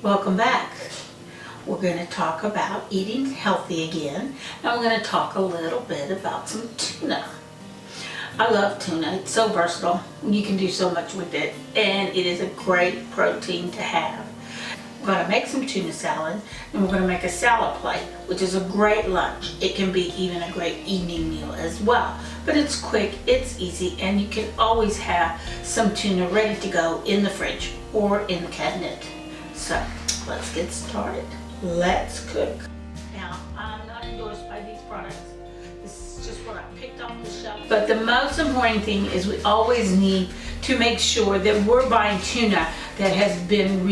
Welcome back. We're going to talk about eating healthy again, and we're going to talk a little bit about some tuna. I love tuna. It's so versatile. You can do so much with it, and it is a great protein to have. We're going to make some tuna salad, and we're going to make a salad plate, which is a great lunch. It can be even a great evening meal as well. But it's quick, it's easy, and you can always have some tuna ready to go in the fridge or in the cabinet. So let's get started. Let's cook. Now, I'm not endorsed by these products. This is just what I picked off the shelf. But the most important thing is we always need to make sure that we're buying tuna that has been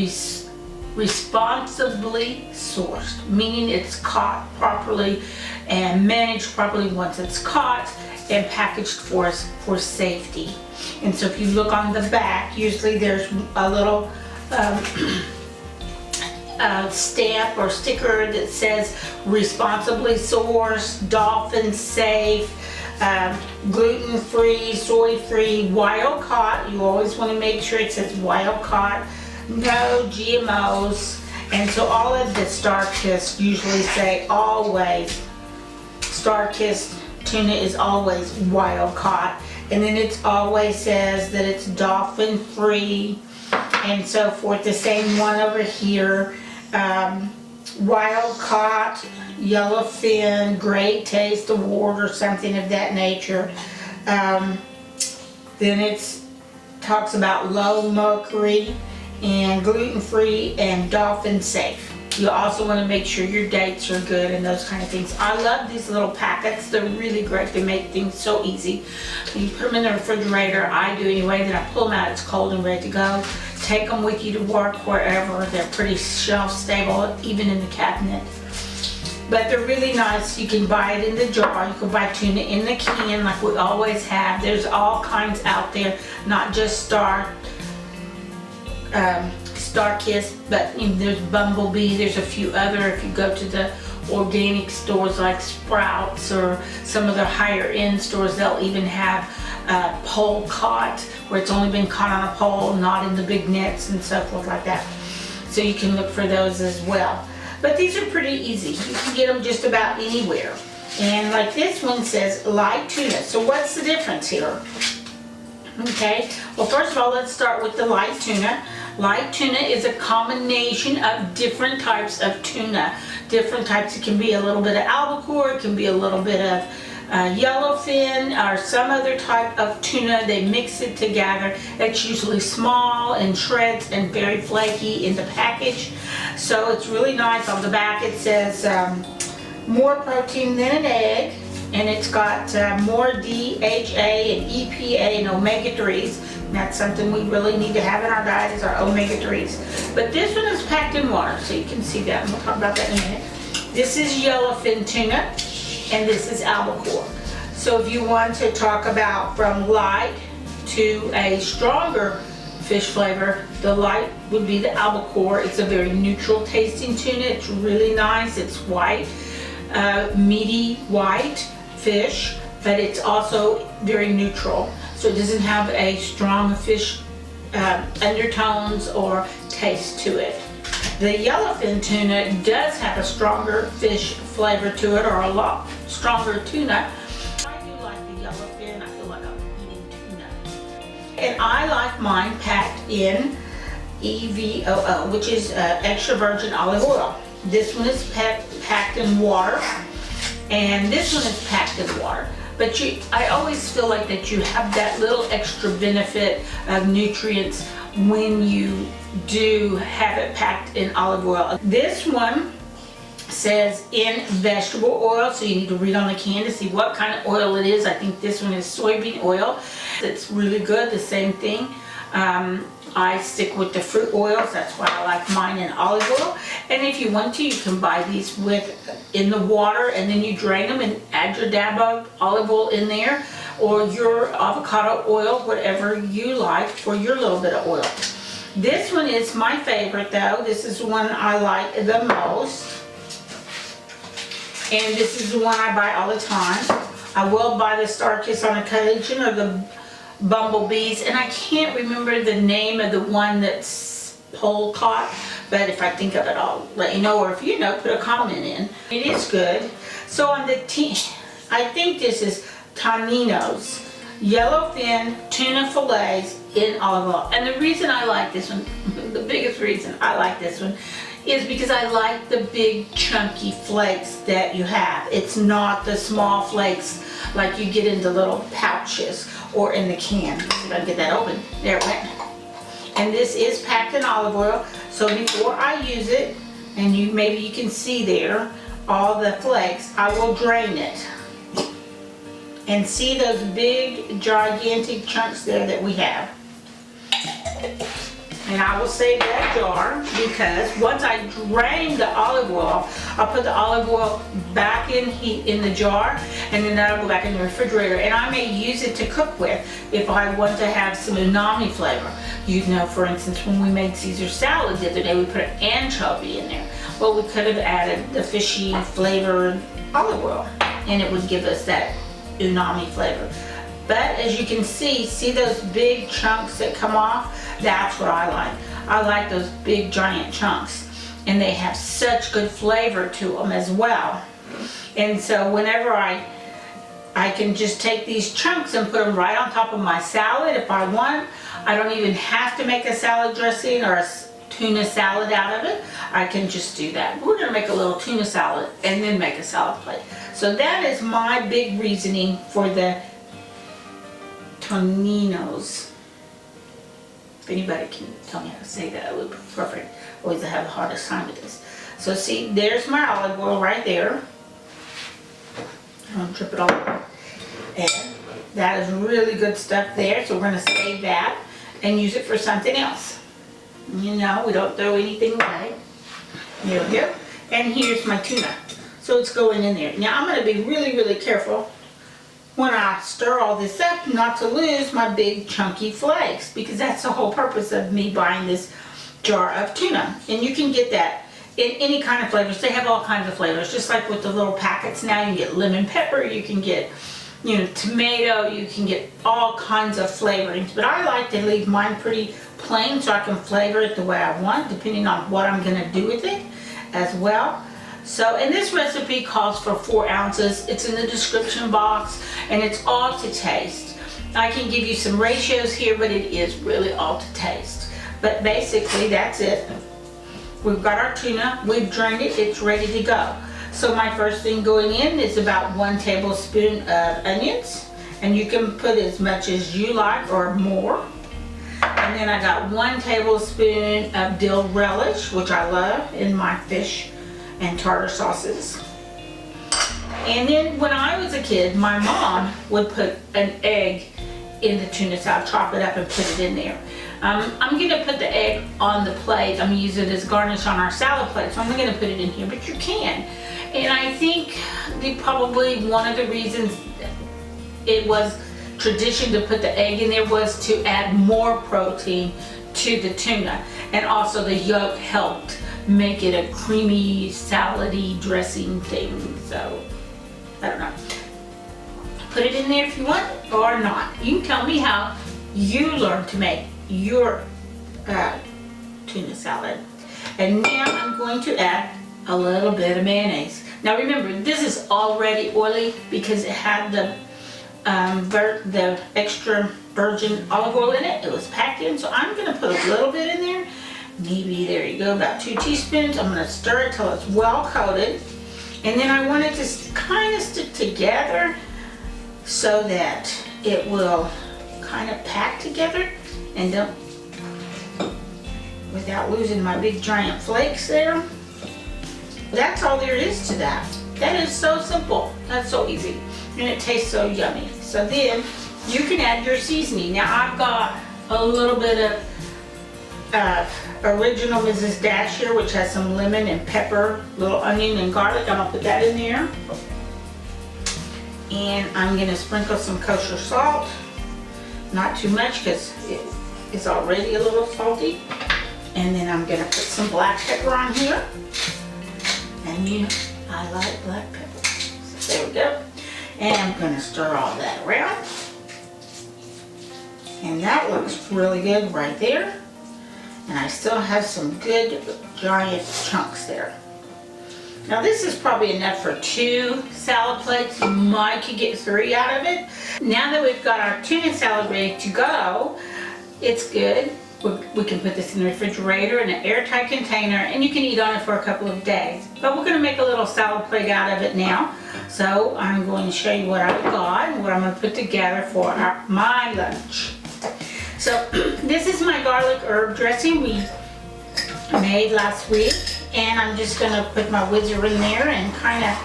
responsibly sourced, meaning it's caught properly and managed properly once it's caught and packaged for us for safety. And so if you look on the back, usually there's a little stamp or sticker that says responsibly sourced, dolphin safe, gluten-free, soy-free, wild caught. You always want to make sure it says wild caught, no GMOs. And so all of the Star-Kissed usually say always, Star-Kissed tuna is always wild caught, and then it always says that it's dolphin free and so forth. The same one over here, wild caught, yellowfin, great taste award or something of that nature. Then it talks about low mercury and gluten-free and dolphin safe. You also want to make sure your dates are good and those kind of things. I love these little packets. They're really great. They make things so easy. You put them in the refrigerator. I do anyway. Then I pull them out. It's cold and ready to go. Take them with you to work, wherever. They're pretty shelf stable, even in the cabinet. But they're really nice. You can buy it in the jar. You can buy tuna in the can like we always have. There's all kinds out there, not just Star-Kissed, but there's Bumblebee. There's a few other. If you go to the organic stores like Sprouts or some of the higher end stores, they'll even have pole caught, where it's only been caught on a pole, not in the big nets and so forth like that. So you can look for those as well. But these are pretty easy. You can get them just about anywhere. And like this one says light tuna. So what's the difference here? Okay, well, first of all, let's start with the light tuna. Light tuna is a combination of different types of tuna. Different types. It can be a little bit of albacore, it can be a little bit of yellowfin, or some other type of tuna. They mix it together. It's usually small and shreds and very flaky in the package. So it's really nice. On the back it says more protein than an egg. And it's got more DHA and EPA and omega-3s. And that's something we really need to have in our diet, is our omega-3s. But this one is packed in water, so you can see that, and we'll talk about that in a minute. This is yellowfin tuna, and this is albacore. So if you want to talk about from light to a stronger fish flavor, the light would be the albacore. It's a very neutral tasting tuna. It's really nice. It's white, meaty white fish, but it's also very neutral, so it doesn't have a strong fish undertones or taste to it. The yellowfin tuna does have a stronger fish flavor to it, or a lot stronger tuna. I do like the yellowfin. I feel like I'm eating tuna. And I like mine packed in EVOO, which is extra virgin olive oil. This one is packed in water. And this one is packed in water. But I always feel like that you have that little extra benefit of nutrients when you do have it packed in olive oil. This one says in vegetable oil, so you need to read on the can to see what kind of oil it is. I think this one is soybean oil. It's really good, the same thing. I stick with the fruit oils. That's why I like mine in olive oil. And if you want to, you can buy these in the water, and then you drain them and add your dab of olive oil in there, or your avocado oil, whatever you like for your little bit of oil. This one is my favorite though. This is the one I like the most. And this is the one I buy all the time. I will buy the Star-Kissed on occasion, or the Bumblebees, and I can't remember the name of the one that's poll caught, but if I think of it, I'll let you know, or if you know, put a comment in. It is good. So on the I think this is Toninos yellowfin tuna fillets in olive oil. And the reason I like this one, the biggest reason I like this one, is because I like the big chunky flakes that you have. It's not the small flakes like you get in the little pouches or in the can. Let's see if I can get that open. There it went. And this is packed in olive oil, so before I use it, and maybe you can see there all the flakes, I will drain it. And see those big gigantic chunks there that we have. And I will save that jar because once I drain the olive oil, I'll put the olive oil back in heat in the jar, and then that'll go back in the refrigerator. And I may use it to cook with if I want to have some umami flavor. You know, for instance, when we made Caesar salad the other day, we put an anchovy in there. Well, we could have added the fishy flavored olive oil, and it would give us that umami flavor. But as you can see those big chunks that come off? That's what I like. I like those big giant chunks, and they have such good flavor to them as well. And so whenever I can just take these chunks and put them right on top of my salad if I want. I don't even have to make a salad dressing or a tuna salad out of it. I can just do that. We're going to make a little tuna salad and then make a salad plate. So that is my big reasoning for the Toninos. If anybody can tell me how to say that, it would be perfect. Always I have the hardest time with this. So see, there's my olive oil right there. I'm going to drip it all over. And that is really good stuff there. So we're going to save that and use it for something else. You know, we don't throw anything away. There we go. And here's my tuna. So it's going in there. Now I'm going to be really, really careful when I stir all this up not to lose my big chunky flakes, because that's the whole purpose of me buying this jar of tuna. And you can get that in any kind of flavors. They have all kinds of flavors, just like with the little packets now. You can get lemon pepper, you can get, you know, tomato, you can get all kinds of flavorings. But I like to leave mine pretty plain so I can flavor it the way I want, depending on what I'm going to do with it as well. So, and this recipe calls for 4 ounces. It's in the description box, and it's all to taste. I can give you some ratios here, but it is really all to taste. But basically, that's it. We've got our tuna, we've drained it, it's ready to go. So my first thing going in is about 1 tablespoon of onions, and you can put as much as you like or more. And then I got 1 tablespoon of dill relish, which I love in my fish and tartar sauces. And then when I was a kid, my mom would put an egg in the tuna salad, chop it up and put it in there. I'm gonna put the egg on the plate. I'm gonna use it as garnish on our salad plate, so I'm not gonna put it in here, but you can. And I think probably one of the reasons it was tradition to put the egg in there was to add more protein to the tuna, and also the yolk helped make it a creamy, salady dressing thing. So I don't know. Put it in there if you want or not. You can tell me how you learn to make your tuna salad. And now I'm going to add a little bit of mayonnaise. Now remember, this is already oily because it had the extra virgin olive oil in it. It was packed in, so I'm going to put a little bit in there. Maybe, there you go, about 2 teaspoons. I'm going to stir it till it's well coated. And then I want it to kind of stick together so that it will kind of pack together and don't, without losing my big giant flakes there. That's all there is to that. That is so simple. That's so easy. And it tastes so yummy. So then you can add your seasoning. Now I've got a little bit of original Mrs. Dash here, which has some lemon and pepper, little onion and garlic. I'm gonna put that in there. And I'm gonna sprinkle some kosher salt. Not too much because it's already a little salty. And then I'm gonna put some black pepper on here. And I like black pepper. So there we go. And I'm gonna stir all that around. And that looks really good right there. And I still have some good giant chunks there. Now this is probably enough for 2 salad plates. You might could get 3 out of it. Now that we've got our tuna salad ready to go, it's good. We can put this in the refrigerator in an airtight container, and you can eat on it for a couple of days. But we're going to make a little salad plate out of it now. So I'm going to show you what I've got and what I'm going to put together for my lunch. So this is my garlic herb dressing we made last week. And I'm just going to put my whizzer in there and kind of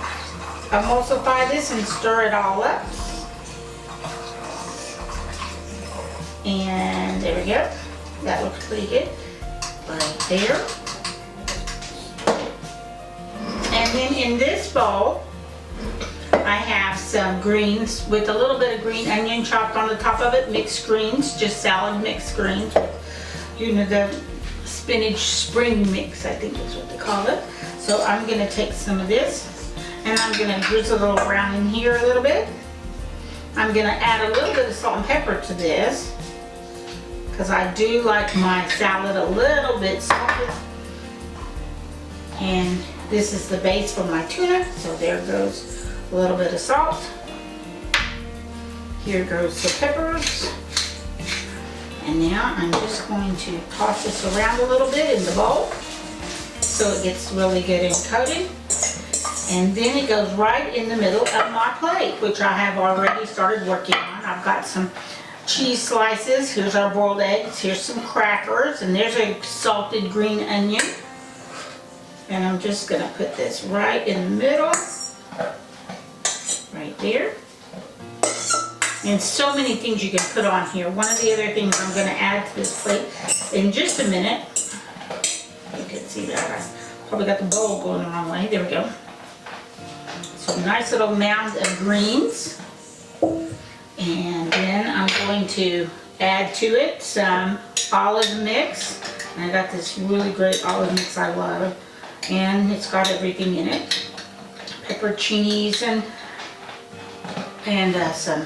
emulsify this and stir it all up. And there we go. That looks pretty good right there. And then in this bowl, I have some greens with a little bit of green onion chopped on the top of it, mixed greens, just salad mixed greens. You know, the spinach spring mix, I think is what they call it. So I'm going to take some of this and I'm going to drizzle it around in here a little bit. I'm going to add a little bit of salt and pepper to this because I do like my salad a little bit salty. And this is the base for my tuna, so there goes a little bit of salt. Here goes the peppers. And now I'm just going to toss this around a little bit in the bowl so it gets really good and coated. And then it goes right in the middle of my plate, which I have already started working on. I've got some cheese slices, here's our boiled eggs, here's some crackers, and there's a salted green onion. And I'm just going to put this right in the middle, right there. And so many things you can put on here. One of the other things I'm going to add to this plate in just a minute. You can see that I probably got the bowl going the wrong way. There we go. So a nice little mound of greens. And then I'm going to add to it some olive mix. And I got this really great olive mix I love. And it's got everything in it. Pepperoncinis and some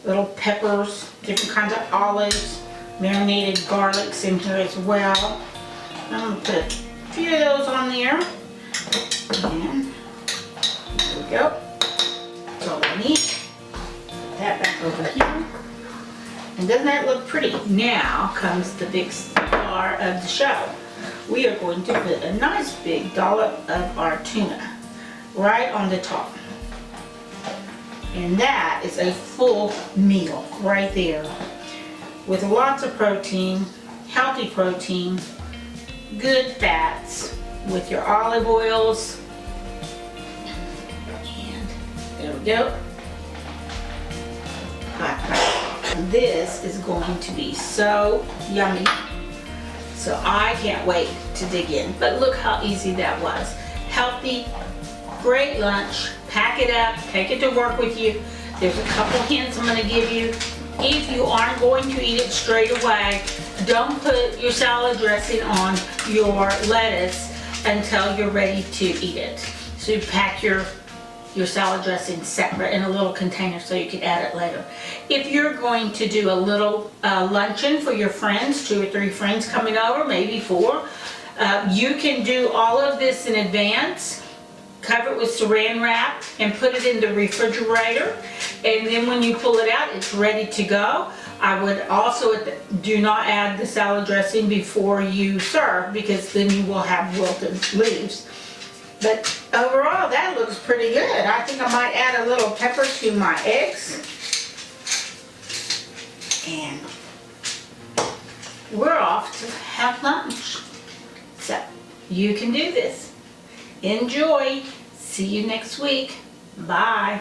little peppers, different kinds of olives, marinated garlics in here as well. I'm going to put a few of those on there. And there we go. That's all I need. Put that back over here. And doesn't that look pretty? Now comes the big star of the show. We are going to put a nice big dollop of our tuna right on the top. And that is a full meal right there with lots of protein, healthy protein, good fats with your olive oils. And there we go. This is going to be so yummy. So I can't wait to dig in. But look how easy that was. Healthy, great lunch. Pack it up, take it to work with you. There's a couple hints I'm going to give you. If you aren't going to eat it straight away, don't put your salad dressing on your lettuce until you're ready to eat it. So you pack your salad dressing separate in a little container so you can add it later. If you're going to do a little luncheon for your friends, 2 or 3 friends coming over, maybe 4, you can do all of this in advance. Cover it with saran wrap and put it in the refrigerator, and then when you pull it out, it's ready to go. I would also do not add the salad dressing before you serve because then you will have wilted leaves. But overall, that looks pretty good. I think I might add a little pepper to my eggs. And we're off to have lunch. So you can do this. Enjoy. See you next week. Bye.